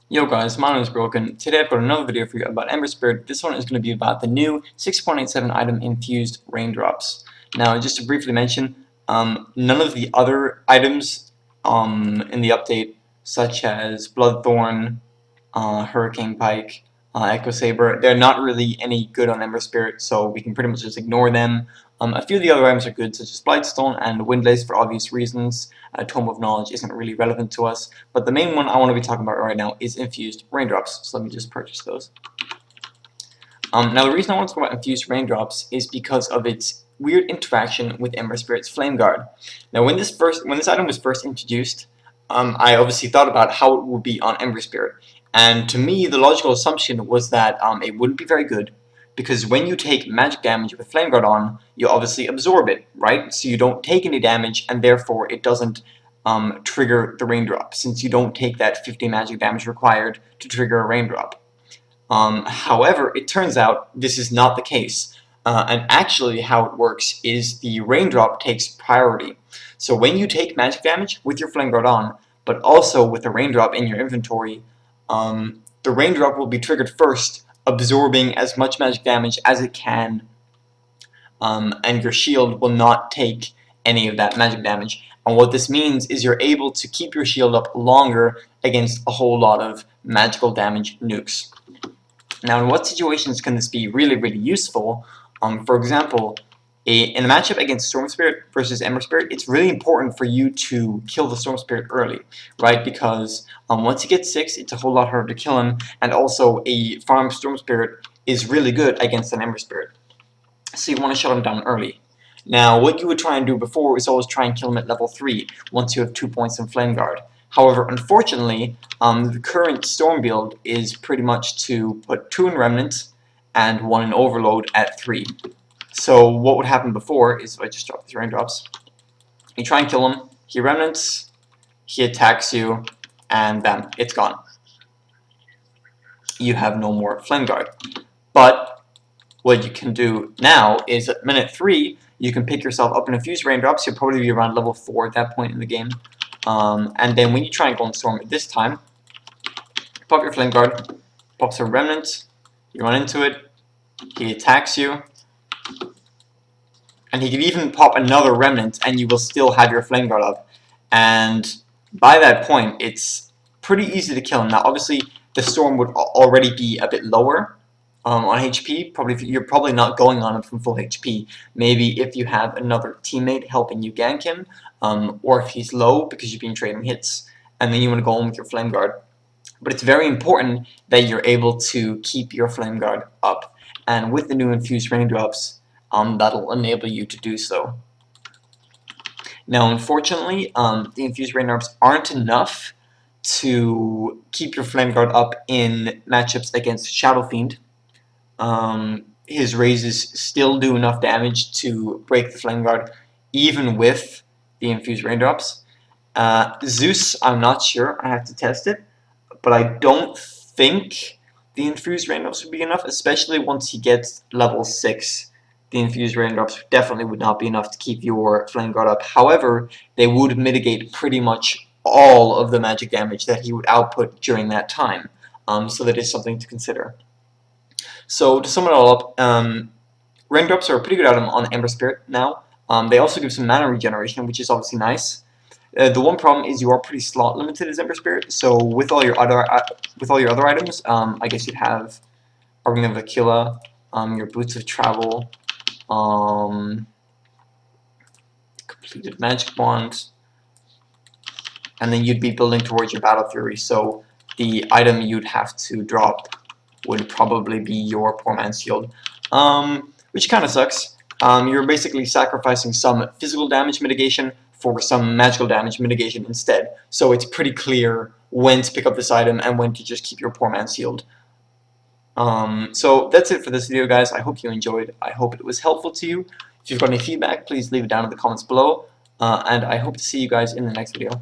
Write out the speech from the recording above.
Yo guys, my name is Broken. Today I've got another video for you about Ember Spirit. This one is going to be about the new 6.87 item Infused Raindrops. Now, just to briefly mention, none of the other items in the update, such as Bloodthorn, Hurricane Pike, Echo Saber, they're not really any good on Ember Spirit, so we can pretty much just ignore them. A few of the other items are good, such as Blightstone and Windlace for obvious reasons. Tome of Knowledge isn't really relevant to us, but the main one I want to be talking about right now is Infused Raindrops, so let me just purchase those. Now the reason I want to talk about Infused Raindrops is because of its weird interaction with Ember Spirit's Flame Guard. Now when this item was first introduced, I obviously thought about how it would be on Ember Spirit, and to me the logical assumption was that it wouldn't be very good, because when you take magic damage with Flame Guard on, you obviously absorb it, right? So you don't take any damage, and therefore it doesn't trigger the raindrop, since you don't take that 50 magic damage required to trigger a raindrop. However, it turns out this is not the case, and actually how it works is the raindrop takes priority. So when you take magic damage with your Flame Guard on, but also with a raindrop in your inventory, the raindrop will be triggered first, absorbing as much magic damage as it can, and your shield will not take any of that magic damage. And what this means is you're able to keep your shield up longer against a whole lot of magical damage nukes. Now, in what situations can this be really, really useful? For example, in a matchup against Storm Spirit versus Ember Spirit, it's really important for you to kill the Storm Spirit early, right? Because once he gets 6, it's a whole lot harder to kill him, and also a farm Storm Spirit is really good against an Ember Spirit. So you want to shut him down early. Now, what you would try and do before is always try and kill him at level 3, once you have 2 points in Flame Guard. However, unfortunately, the current Storm build is pretty much to put 2 in Remnant and 1 in Overload at 3. So what would happen before is, if I just drop these raindrops, you try and kill him, he remnants, he attacks you, and bam, it's gone. You have no more Flame Guard. But what you can do now is at minute 3, you can pick yourself up in Infused Raindrops. You'll probably be around level 4 at that point in the game. And then when you try and go and Storm at this time, pop your Flame Guard, pops a Remnant, you run into it, he attacks you, and he can even pop another Remnant and you will still have your Flame Guard up. And by that point, it's pretty easy to kill him. Now obviously the Storm would already be a bit lower on HP. You're probably not going on him from full HP. Maybe if you have another teammate helping you gank him, or if he's low because you've been trading hits, and then you want to go in with your Flame Guard. But it's very important that you're able to keep your Flame Guard up, and with the new Infused Raindrops, that'll enable you to do so. Now, unfortunately, the Infused Raindrops aren't enough to keep your Flame Guard up in matchups against Shadow Fiend. His raises still do enough damage to break the Flame Guard, even with the Infused Raindrops. Zeus, I'm not sure. I have to test it, but I don't think the Infused Raindrops would be enough, especially once he gets level 6. The Infused Raindrops definitely would not be enough to keep your Flame Guard up. However, they would mitigate pretty much all of the magic damage that he would output during that time. So that is something to consider. So to sum it all up, Raindrops are a pretty good item on Ember Spirit now. They also give some mana regeneration, which is obviously nice. The one problem is you are pretty slot limited as Ember Spirit. So with all your other items, I guess you'd have a Ring of Aquila, your Boots of Travel, completed Magic Wand, and then you'd be building towards your Battle Fury. So the item you'd have to drop would probably be your Poor Man's Shield, which kind of sucks. You're basically sacrificing some physical damage mitigation for some magical damage mitigation instead. So it's pretty clear when to pick up this item and when to just keep your Poor Man's Shield. So that's it for this video, guys. I hope you enjoyed. I hope it was helpful to you. If you've got any feedback, please leave it down in the comments below. And I hope to see you guys in the next video.